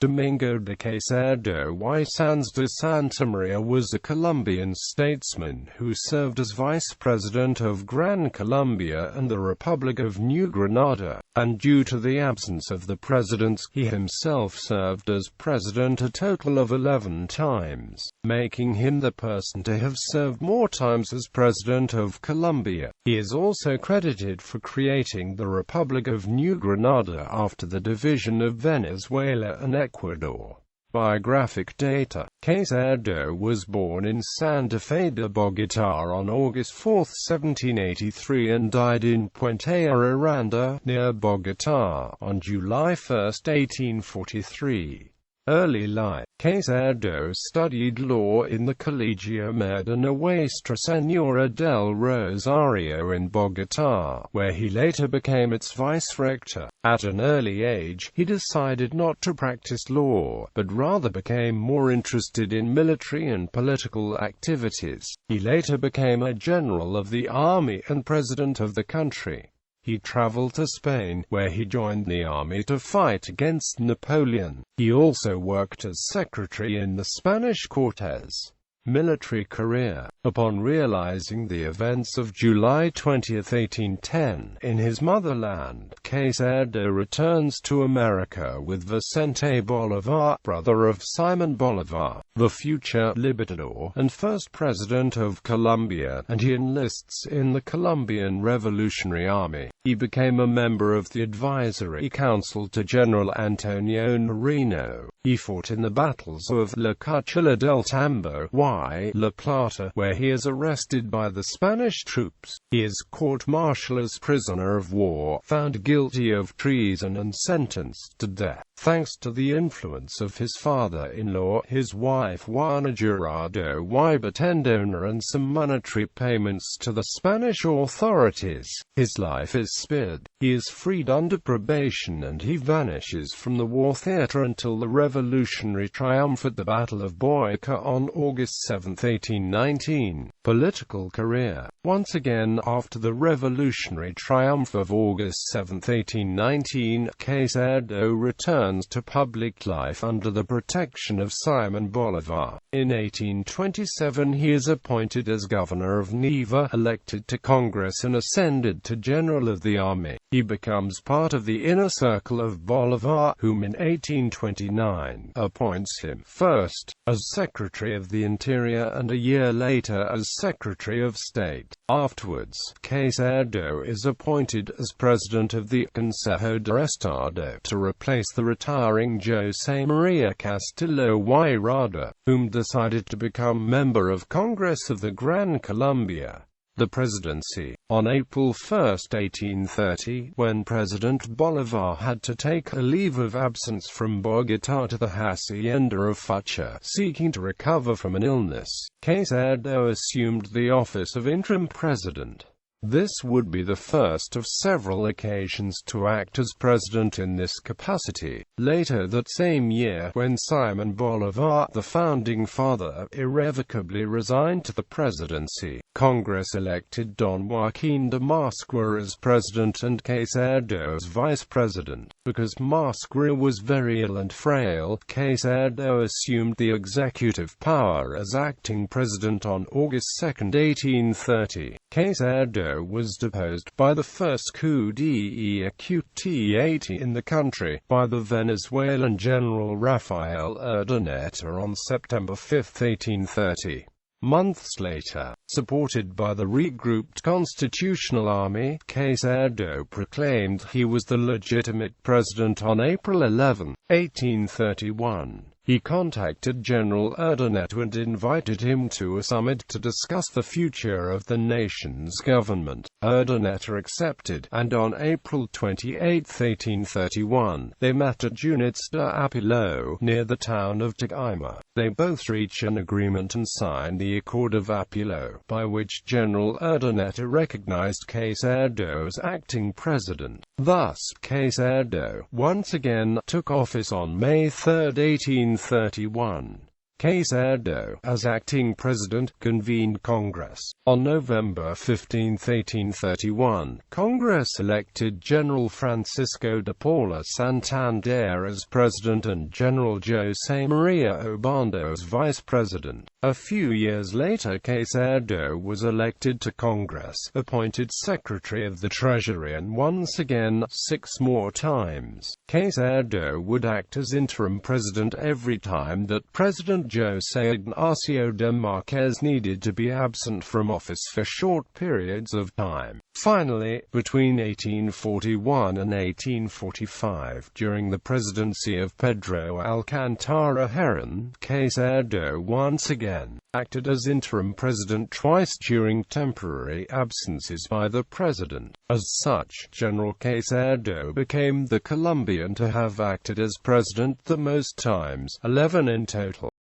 Domingo de Caycedo y Sanz de Santamaría was a Colombian statesman who served as Vice-president of Gran Colombia and the Republic of New Granada, and due to the absence of the presidents, he himself served as president a total of 11 times, making him the person to have served more times as President of Colombia. He is also credited for creating the Republic of New Granada after the division of Venezuela and Ecuador. Biographic data. Caycedo was born in Santa Fe de Bogotá on August 4, 1783 and died in Puente Aranda, near Bogotá, on July 1, 1843. Early life. Caycedo studied law in the Colegio de Nuestra Señora del Rosario in Bogotá, where he later became its vice-rector. At an early age, he decided not to practice law, but rather became more interested in military and political activities. He later became a general of the army and president of the country. He traveled to Spain, where he joined the army to fight against Napoleon. He also worked as secretary in the Spanish Cortes. Military career. Upon realizing the events of July 20, 1810, in his motherland, Caycedo returns to America with Vicente Bolivar, brother of Simon Bolivar, the future Libertador and first president of Colombia, and he enlists in the Colombian Revolutionary Army. He became a member of the advisory council to General Antonio Nariño. He fought in the battles of La Cúchula del Tambo y La Plata, where he is arrested by the Spanish troops. He is court-martialed as prisoner of war, found guilty of treason and sentenced to death. Thanks to the influence of his father-in-law, his wife Juana Jurado y Batendona, and some monetary payments to the Spanish authorities, his life is spared. He is freed under probation and he vanishes from the war theatre until the revolutionary triumph at the Battle of Boyacá on August 7, 1819. Political career. Once again, after the revolutionary triumph of August 7, 1819, Caycedo returns to public life under the protection of Simon Bolivar. In 1827 he is appointed as governor of Neiva, elected to Congress and ascended to general of the army. He becomes part of the inner circle of Bolivar, whom in 1829 appoints him, first, as Secretary of the Interior and a year later as Secretary of State. Afterwards, Caycedo is appointed as President of the Consejo de Estado to replace the retiring José María Castillo y Rada, whom decided to become member of Congress of the Gran Colombia. The presidency. On April 1, 1830, when President Bolivar had to take a leave of absence from Bogotá to the hacienda of Facha, seeking to recover from an illness, Caycedo assumed the office of interim president. This would be the first of several occasions to act as president in this capacity. Later that same year, when Simon Bolivar, the founding father, irrevocably resigned to the presidency, Congress elected Don Joaquín de Mascara as president and Caycedo as vice-president. Because Mascara was very ill and frail, Caycedo assumed the executive power as acting president on August 2, 1830. Caycedo was deposed by the first coup d'etat in the country, by the Venezuelan General Rafael Urdaneta on September 5, 1830. Months later, supported by the regrouped Constitutional Army, Caycedo proclaimed he was the legitimate president on April 11, 1831. He contacted General Urdaneta and invited him to a summit to discuss the future of the nation's government. Urdaneta accepted, and on April 28, 1831, they met at Units de Apilo, near the town of Tagaima. They both reached an agreement and signed the Accord of Apilo, by which General Urdaneta recognized Caycedo as acting president. Thus, Caycedo, once again, took office on May 3, 1831. Caycedo, as acting president, convened Congress. On November 15, 1831, Congress elected General Francisco de Paula Santander as president and General Santamaría Obando as vice-president. A few years later, Caycedo was elected to Congress, appointed Secretary of the Treasury, and once again, 6 more times, Caycedo would act as interim president every time that President José Ignacio de Márquez needed to be absent from office for short periods of time. Finally, between 1841 and 1845, during the presidency of Pedro Alcántara Herrán, Caycedo once again acted as interim president twice during temporary absences by the president. As such, General Caycedo became the Colombian to have acted as president the most times, 11 in total.